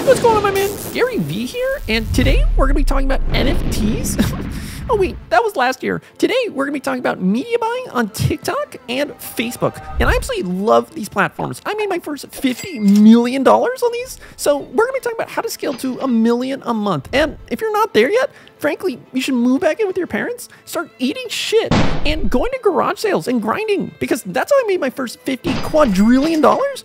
What's going on, my man? Gary V here, and today we're going to be talking about NFTs. Oh wait, that was last year. Today we're going to be talking about media buying on TikTok and Facebook. And I absolutely love these platforms. I made my first $50 million on these. So we're going to be talking about how to scale to $1 million a month. And if you're not there yet, frankly, you should move back in with your parents, start eating shit, and going to garage sales and grinding, because that's how I made my first $50 quadrillion.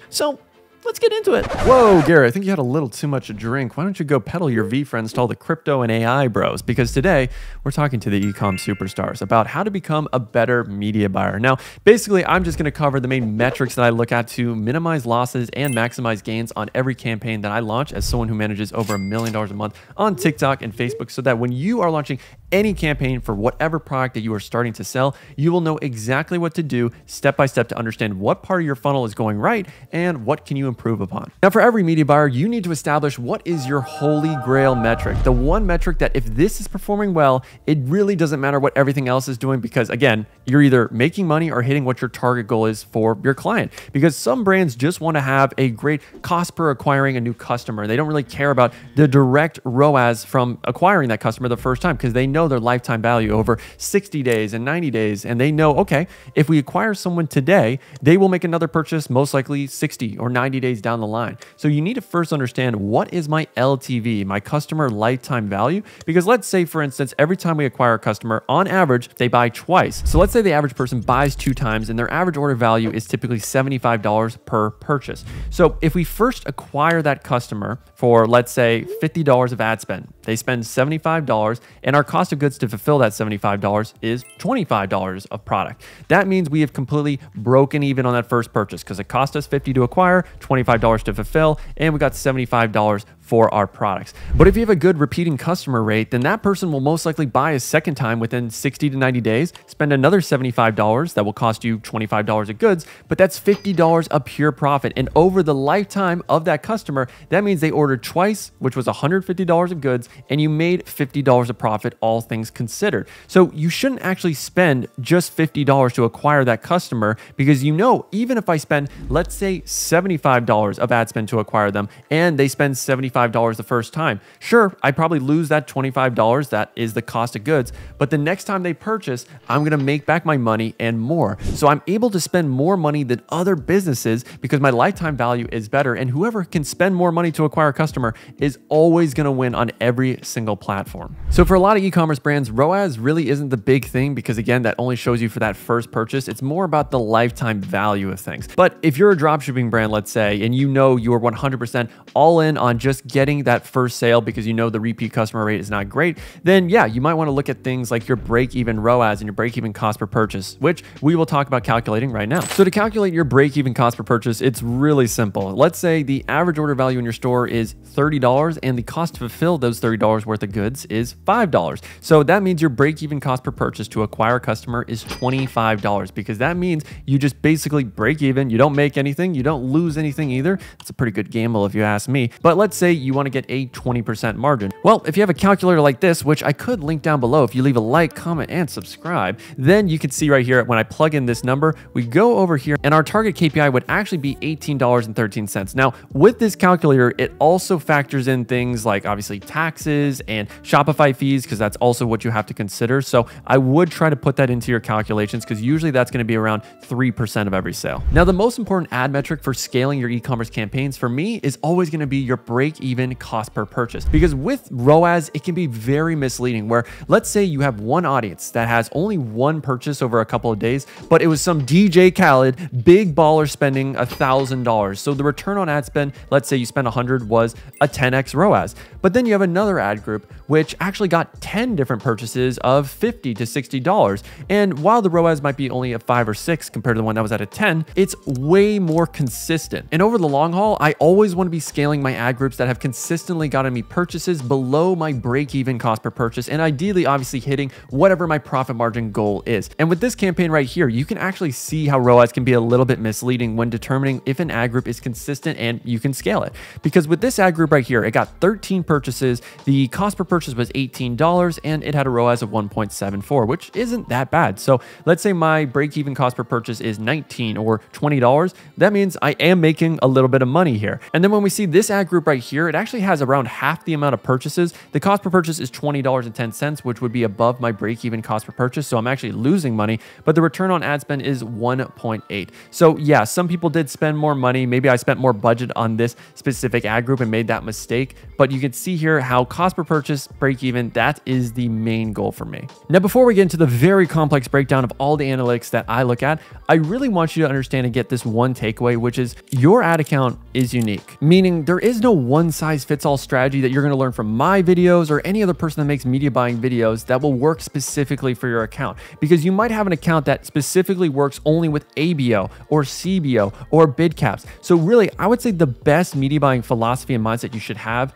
So let's get into it. Whoa, Gary, I think you had a little too much to drink. Why don't you go peddle your V friends to all the crypto and AI bros? Because today we're talking to the e-com superstars about how to become a better media buyer. Now, basically, I'm just going to cover the main metrics that I look at to minimize losses and maximize gains on every campaign that I launch as someone who manages over $1 million a month on TikTok and Facebook, so that when you are launching any campaign for whatever product that you are starting to sell, you will know exactly what to do step by step to understand what part of your funnel is going right and what can you improve upon. Now, for every media buyer, you need to establish what is your holy grail metric. The one metric that if this is performing well, it really doesn't matter what everything else is doing, because again, you're either making money or hitting what your target goal is for your client. Because some brands just want to have a great cost per acquiring a new customer. They don't really care about the direct ROAS from acquiring that customer the first time, because they know their lifetime value over 60 days and 90 days. And they know, okay, if we acquire someone today, they will make another purchase most likely 60 or 90 days down the line. So you need to first understand, what is my LTV, my customer lifetime value? Because let's say, for instance, every time we acquire a customer, on average, they buy twice. So let's say the average person buys 2 times and their average order value is typically $75 per purchase. So if we first acquire that customer for, let's say, $50 of ad spend, they spend $75, and our cost of goods to fulfill that $75 is $25 of product. That means we have completely broken even on that first purchase, because it cost us $50 to acquire, $25 to fulfill, and we got $75 for our products. But if you have a good repeating customer rate, then that person will most likely buy a second time within 60 to 90 days, spend another $75 that will cost you $25 of goods, but that's $50 of pure profit. And over the lifetime of that customer, that means they ordered twice, which was $150 of goods, and you made $50 of profit, all things considered. So you shouldn't actually spend just $50 to acquire that customer, because you know, even if I spend, let's say, $75 of ad spend to acquire them, and they spend $75 the first time, sure, I probably lose that $25, that is the cost of goods, but the next time they purchase, I'm gonna make back my money and more. So I'm able to spend more money than other businesses because my lifetime value is better, and whoever can spend more money to acquire a customer is always gonna win on every single platform. So for a lot of e-commerce brands, ROAS really isn't the big thing, because again, that only shows you for that first purchase. It's more about the lifetime value of things. But if you're a dropshipping brand, let's say, and you know you're 100% all in on just getting that first sale because you know the repeat customer rate is not great, then yeah, you might want to look at things like your break-even ROAS and your break-even cost per purchase, which we will talk about calculating right now. So to calculate your break-even cost per purchase, it's really simple. Let's say the average order value in your store is $30 and the cost to fulfill those $30 worth of goods is $5. So that means your break-even cost per purchase to acquire a customer is $25, because that means you just basically break even. You don't make anything, you don't lose anything either. It's a pretty good gamble if you ask me. But let's say you want to get a 20% margin. Well, if you have a calculator like this, which I could link down below if you leave a like, comment, and subscribe, then you can see right here, when I plug in this number, we go over here and our target KPI would actually be $18.13. Now, with this calculator, it also factors in things like obviously taxes and Shopify fees, because that's also what you have to consider. So I would try to put that into your calculations, because usually that's going to be around 3% of every sale. Now, the most important ad metric for scaling your e-commerce campaigns for me is always going to be your break-even cost per purchase, because with ROAS, it can be very misleading, where let's say you have one audience that has only one purchase over a couple of days, but it was some DJ Khaled big baller spending $1,000. So the return on ad spend, let's say you spent 100, was a 10x ROAS. But then you have another ad group which actually got 10 different purchases of $50 to $60. And while the ROAS might be only a 5 or 6 compared to the one that was at a 10, it's way more consistent. And over the long haul, I always want to be scaling my ad groups that have consistently gotten me purchases below my break-even cost per purchase, and ideally, obviously, hitting whatever my profit margin goal is. And with this campaign right here, you can actually see how ROAS can be a little bit misleading when determining if an ad group is consistent and you can scale it. Because with this ad group right here, it got 13 purchases, the cost per purchase was $18, and it had a ROAS of 1.74, which isn't that bad. So let's say my break-even cost per purchase is $19 or $20. That means I am making a little bit of money here. And then when we see this ad group right here, here, it actually has around half the amount of purchases. The cost per purchase is $20.10, which would be above my break-even cost per purchase. So I'm actually losing money, but the return on ad spend is 1.8. So yeah, some people did spend more money. Maybe I spent more budget on this specific ad group and made that mistake. But you can see here how cost per purchase, break-even, that is the main goal for me. Now, before we get into the very complex breakdown of all the analytics that I look at, I really want you to understand and get this one takeaway, which is your ad account is unique, meaning there is no one size fits all strategy that you're going to learn from my videos or any other person that makes media buying videos that will work specifically for your account, because you might have an account that specifically works only with ABO or CBO or bid caps. So really, I would say the best media buying philosophy and mindset you should have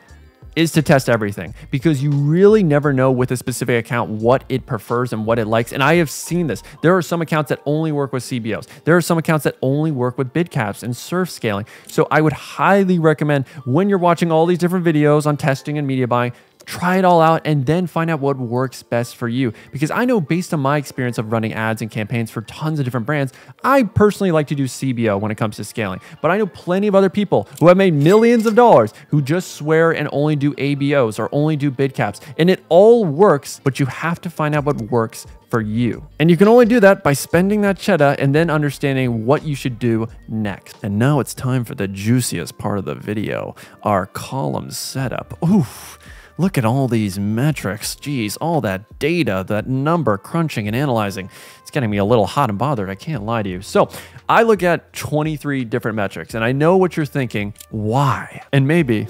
is to test everything, because you really never know with a specific account what it prefers and what it likes. And I have seen this. There are some accounts that only work with CBOs. There are some accounts that only work with bid caps and surf scaling. So I would highly recommend, when you're watching all these different videos on testing and media buying, try it all out and then find out what works best for you. Because I know, based on my experience of running ads and campaigns for tons of different brands, I personally like to do CBO when it comes to scaling. But I know plenty of other people who have made millions of dollars who just swear and only do ABOs or only do bid caps. And it all works, but you have to find out what works for you. And you can only do that by spending that cheddar and then understanding what you should do next. And now it's time for the juiciest part of the video, our column setup. Oof. Look at all these metrics. Geez, all that data, that number crunching and analyzing. It's getting me a little hot and bothered, I can't lie to you. So I look at 23 different metrics, and I know what you're thinking. Why? And maybe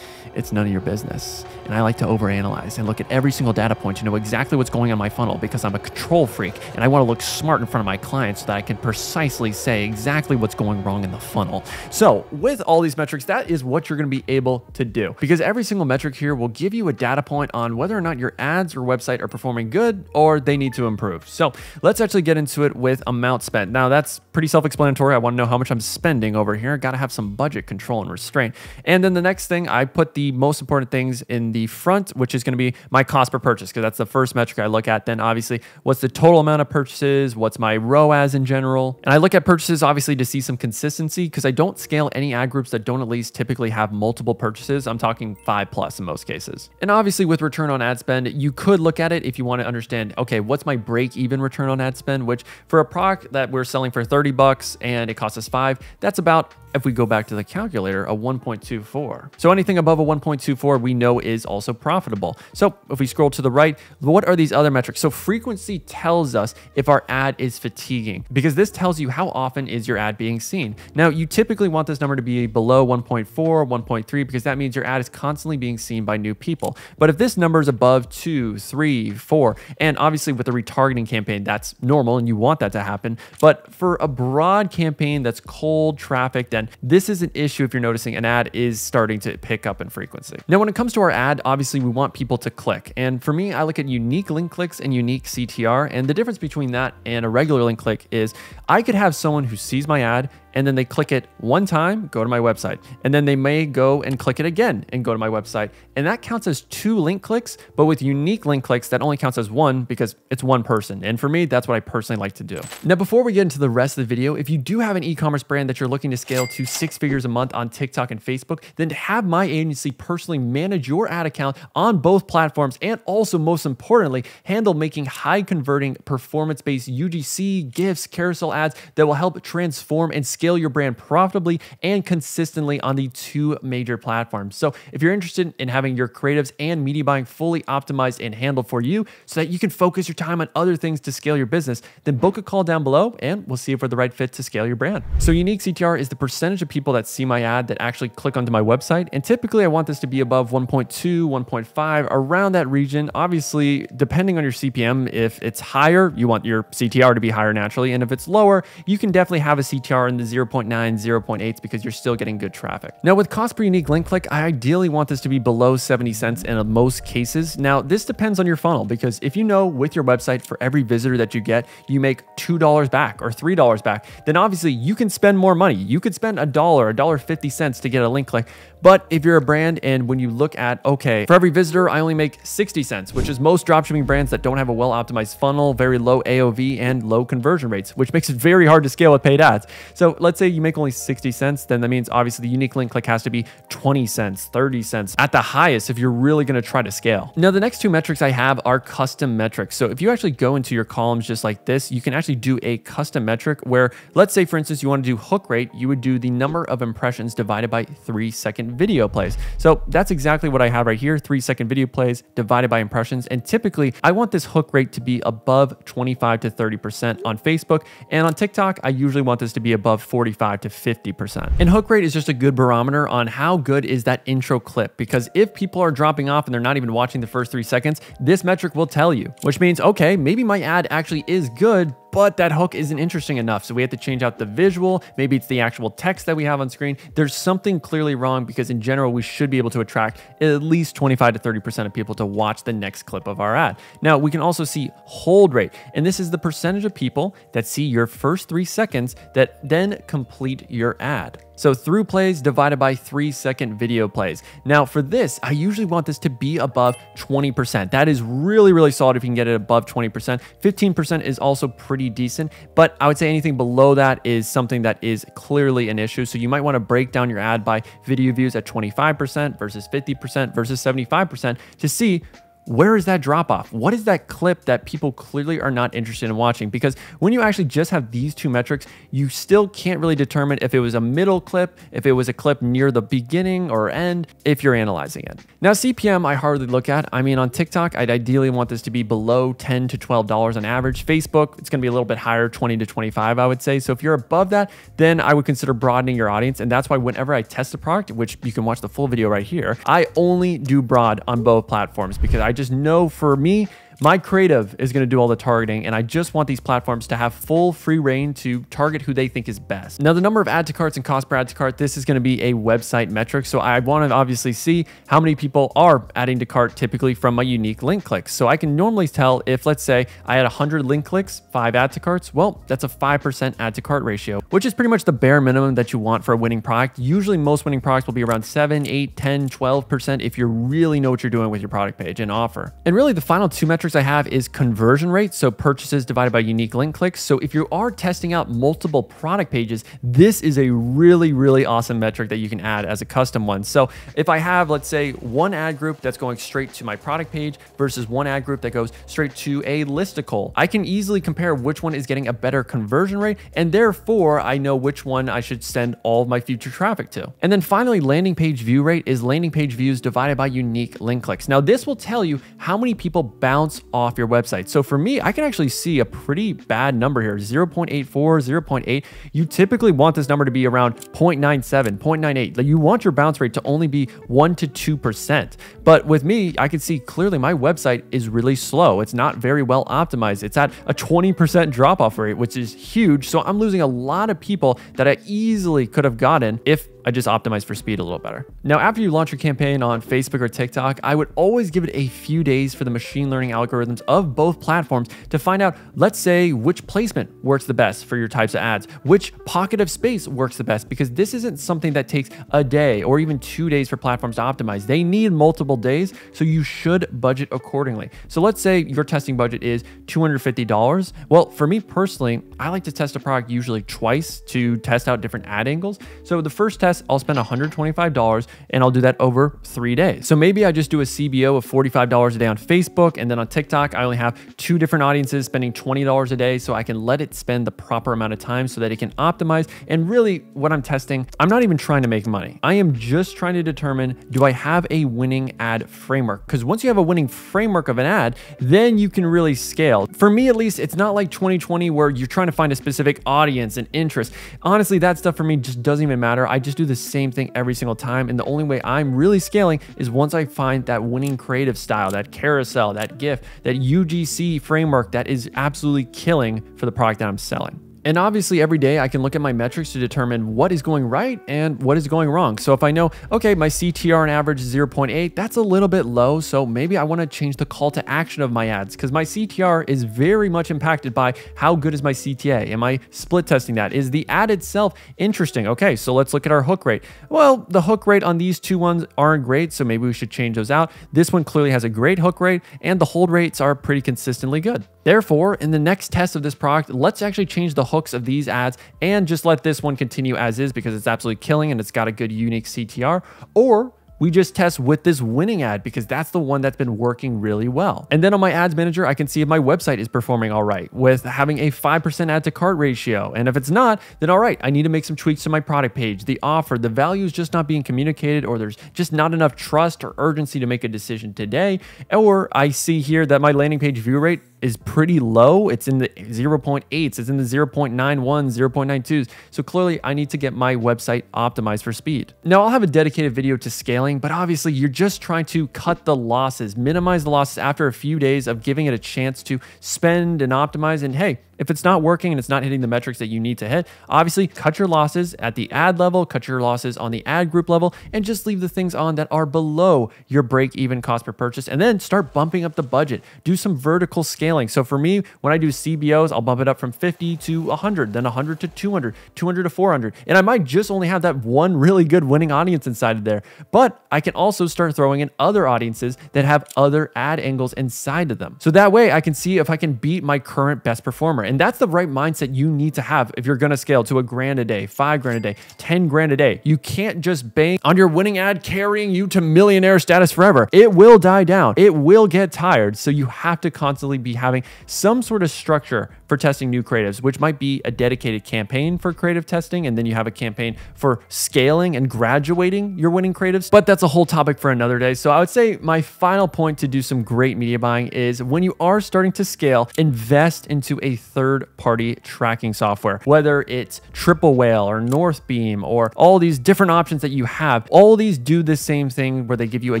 it's none of your business. And I like to overanalyze and look at every single data point to know exactly what's going on my funnel, because I'm a control freak and I want to look smart in front of my clients so that I can precisely say exactly what's going wrong in the funnel. So with all these metrics, that is what you're going to be able to do, because every single metric here will give you a data point on whether or not your ads or website are performing good or they need to improve. So let's actually get into it with amount spent. Now that's pretty self-explanatory. I want to know how much I'm spending over here. Got to have some budget control and restraint. And then the next thing, I put the most important things in the front, which is going to be my cost per purchase, because that's the first metric I look at. Then obviously, what's the total amount of purchases? What's my ROAS in general? And I look at purchases obviously to see some consistency, because I don't scale any ad groups that don't at least typically have multiple purchases. I'm talking 5+ in most cases. And obviously with return on ad spend, you could look at it if you want to understand, okay, what's my break-even return on ad spend, which for a product that we're selling for $30 and it costs us $5, that's about, if we go back to the calculator, a 1.24. So anything above a 1.24 we know is also profitable. So if we scroll to the right, what are these other metrics? So frequency tells us if our ad is fatiguing, because this tells you how often is your ad being seen. Now you typically want this number to be below 1.4, 1.3, because that means your ad is constantly being seen by new people. But if this number is above 2, 3, 4, and obviously with a retargeting campaign, that's normal and you want that to happen. But for a broad campaign that's cold traffic, then this is an issue if you're noticing an ad is starting to pick up in frequency. Now, when it comes to our ad, obviously we want people to click. And for me, I look at unique link clicks and unique CTR. And the difference between that and a regular link click is I could have someone who sees my ad and then they click it one time, go to my website. And then they may go and click it again and go to my website. And that counts as 2 link clicks, but with unique link clicks, that only counts as 1 because it's one person. And for me, that's what I personally like to do. Now, before we get into the rest of the video, if you do have an e-commerce brand that you're looking to scale to 6 figures a month on TikTok and Facebook, then have my agency personally manage your ad account on both platforms, and also, most importantly, handle making high converting performance-based UGC, GIFs, carousel ads that will help transform and scale your brand profitably and consistently on the 2 major platforms. So if you're interested in having your creatives and media buying fully optimized and handled for you so that you can focus your time on other things to scale your business, then book a call down below and we'll see if we're the right fit to scale your brand. So unique CTR is the percentage of people that see my ad that actually click onto my website. And typically I want this to be above 1.2, 1.5, around that region. Obviously, depending on your CPM, if it's higher, you want your CTR to be higher naturally. And if it's lower, you can definitely have a CTR in the 0.9, 0.8s because you're still getting good traffic. Now with cost per unique link click, I ideally want this to be below 70 cents in most cases. Now this depends on your funnel, because if you know with your website for every visitor that you get, you make $2 back or $3 back, then obviously you can spend more money. You could spend $1, $1.50 to get a link click. But if you're a brand and when you look at, okay, for every visitor, I only make 60 cents, which is most dropshipping brands that don't have a well-optimized funnel, very low AOV and low conversion rates, which makes it very hard to scale with paid ads. So let's say you make only 60 cents, then that means obviously the unique link click has to be 20 cents, 30 cents at the highest if you're really going to try to scale. Now, the next two metrics I have are custom metrics. So if you actually go into your columns just like this, you can actually do a custom metric where, let's say for instance, you want to do hook rate, you would do the number of impressions divided by 3-second video plays. So that's exactly what I have right here, 3-second video plays divided by impressions. And typically I want this hook rate to be above 25 to 30% on Facebook. And on TikTok, I usually want this to be above 45 to 50%. And hook rate is just a good barometer on how good is that intro clip, because if people are dropping off and they're not even watching the first 3 seconds, this metric will tell you, which means, okay, maybe my ad actually is good, but that hook isn't interesting enough. So we have to change out the visual. Maybe it's the actual text that we have on screen. There's something clearly wrong, because in general, we should be able to attract at least 25 to 30% of people to watch the next clip of our ad. Now, we can also see hold rate, and this is the percentage of people that see your first 3 seconds that then complete your ad. So through plays divided by 3-second video plays. Now for this, I usually want this to be above 20%. That is really, really solid if you can get it above 20%. 15% is also pretty decent, but I would say anything below that is something that is clearly an issue. So you might want to break down your ad by video views at 25% versus 50% versus 75% to see where is that drop off? What is that clip that people clearly are not interested in watching? Because when you actually just have these two metrics, you still can't really determine if it was a middle clip, if it was a clip near the beginning or end, if you're analyzing it. Now, CPM, I hardly look at. I mean, on TikTok, I'd ideally want this to be below $10 to $12 on average. Facebook, it's going to be a little bit higher, 20 to 25, I would say. So if you're above that, then I would consider broadening your audience. And that's why whenever I test a product, which you can watch the full video right here, I only do broad on both platforms, because I just know for me, my creative is going to do all the targeting, and I just want these platforms to have full free reign to target who they think is best. Now, the number of add to carts and cost per add to cart, this is going to be a website metric. So I want to obviously see how many people are adding to cart typically from my unique link clicks. So I can normally tell if, let's say, I had 100 link clicks, 5 add to carts, well, that's a 5% add to cart ratio, which is pretty much the bare minimum that you want for a winning product. Usually most winning products will be around 7, 8, 10, 12% if you really know what you're doing with your product page and offer. And really the final two metrics I have is conversion rate, so purchases divided by unique link clicks. So if you are testing out multiple product pages, this is a really, really awesome metric that you can add as a custom one. So if I have, let's say, one ad group that's going straight to my product page versus one ad group that goes straight to a listicle, I can easily compare which one is getting a better conversion rate, and therefore I know which one I should send all of my future traffic to. And then finally, landing page view rate is landing page views divided by unique link clicks. Now this will tell you how many people bounce off your website. So for me, I can actually see a pretty bad number here, 0.84, 0.8. You typically want this number to be around 0.97, 0.98. Like, you want your bounce rate to only be 1 to 2%. But with me, I can see clearly my website is really slow. It's not very well optimized. It's at a 20% drop off rate, which is huge. So I'm losing a lot of people that I easily could have gotten if I just optimized for speed a little better. Now, after you launch your campaign on Facebook or TikTok, I would always give it a few days for the machine learning algorithms of both platforms to find out, let's say, which placement works the best for your types of ads, which pocket of space works the best, because this isn't something that takes a day or even 2 days for platforms to optimize. They need multiple days, so you should budget accordingly. So let's say your testing budget is $250. Well, for me personally, I like to test a product usually twice to test out different ad angles. So the first test, I'll spend $125 and I'll do that over 3 days. So maybe I just do a CBO of $45 a day on Facebook, and then on TikTok, I only have 2 different audiences spending $20 a day, so I can let it spend the proper amount of time so that it can optimize. And really what I'm testing, I'm not even trying to make money. I am just trying to determine, do I have a winning ad framework? Because once you have a winning framework of an ad, then you can really scale. For me, at least, it's not like 2020 where you're trying to find a specific audience and interest. Honestly, that stuff for me just doesn't even matter. I just do the same thing every single time. And the only way I'm really scaling is once I find that winning creative style, that carousel, that GIF, that UGC framework that is absolutely killing for the product that I'm selling. And obviously every day I can look at my metrics to determine what is going right and what is going wrong. So if I know, okay, my CTR on average is 0.8, that's a little bit low. So maybe I want to change the call to action of my ads because my CTR is very much impacted by how good is my CTA. Am I split testing that? Is the ad itself interesting? Okay, so let's look at our hook rate. Well, the hook rate on these two ones aren't great, so maybe we should change those out. This one clearly has a great hook rate and the hold rates are pretty consistently good. Therefore, in the next test of this product, let's actually change the hooks of these ads and just let this one continue as is because it's absolutely killing and it's got a good unique CTR. Or we just test with this winning ad because that's the one that's been working really well. And then on my ads manager, I can see if my website is performing all right with having a 5% add to cart ratio. And if it's not, then all right, I need to make some tweaks to my product page. The offer, the value is just not being communicated, or there's just not enough trust or urgency to make a decision today. Or I see here that my landing page view rate is pretty low. It's in the 0.8s, it's in the 0.91, 0.92s. So clearly I need to get my website optimized for speed. Now I'll have a dedicated video to scaling, but obviously you're just trying to cut the losses, minimize the losses after a few days of giving it a chance to spend and optimize. And hey, if it's not working and it's not hitting the metrics that you need to hit, obviously cut your losses at the ad level, cut your losses on the ad group level, and just leave the things on that are below your break-even cost per purchase, and then start bumping up the budget. Do some vertical scaling. So for me, when I do CBOs, I'll bump it up from 50 to 100, then 100 to 200, 200 to 400. And I might just only have that one really good winning audience inside of there, but I can also start throwing in other audiences that have other ad angles inside of them. So that way I can see if I can beat my current best performer. And that's the right mindset you need to have if you're going to scale to $1,000 a day, $5,000 a day, $10,000 a day. You can't just bank on your winning ad carrying you to millionaire status forever. It will die down. It will get tired. So you have to constantly be having some sort of structure for testing new creatives, which might be a dedicated campaign for creative testing. And then you have a campaign for scaling and graduating your winning creatives. But that's a whole topic for another day. So I would say my final point to do some great media buying is when you are starting to scale, invest into a third-party tracking software, whether it's Triple Whale or Northbeam or all these different options that you have. All these do the same thing where they give you a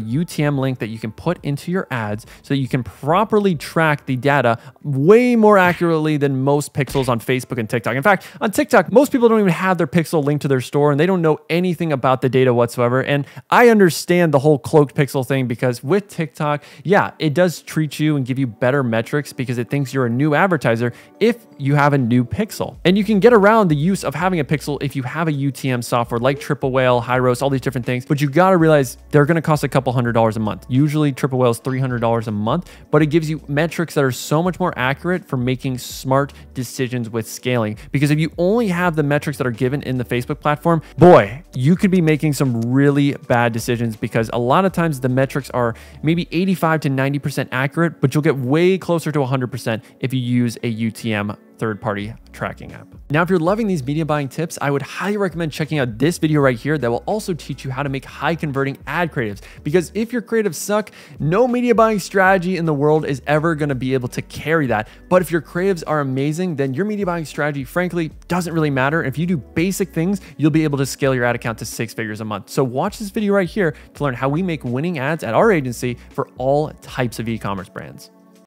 UTM link that you can put into your ads so that you can properly track the data way more accurately than most pixels on Facebook and TikTok. In fact, on TikTok, most people don't even have their pixel linked to their store and they don't know anything about the data whatsoever. And I understand the whole cloaked pixel thing because with TikTok, yeah, it does treat you and give you better metrics because it thinks you're a new advertiser if you have a new pixel. And you can get around the use of having a pixel if you have a UTM software like Triple Whale, Hyros, all these different things, but you got to realize they're going to cost a couple $100s a month. Usually Triple Whale is $300 a month, but it gives you metrics that are so much more accurate for making smart decisions with scaling. Because if you only have the metrics that are given in the Facebook platform, boy, you could be making some really bad decisions because a lot of times the metrics are maybe 85 to 90% accurate, but you'll get way closer to 100% if you use a UTM third-party tracking app. Now, if you're loving these media buying tips, I would highly recommend checking out this video right here that will also teach you how to make high converting ad creatives. Because if your creatives suck, no media buying strategy in the world is ever going to be able to carry that. But if your creatives are amazing, then your media buying strategy, frankly, doesn't really matter. If you do basic things, you'll be able to scale your ad account to 6 figures a month. So watch this video right here to learn how we make winning ads at our agency for all types of e-commerce brands.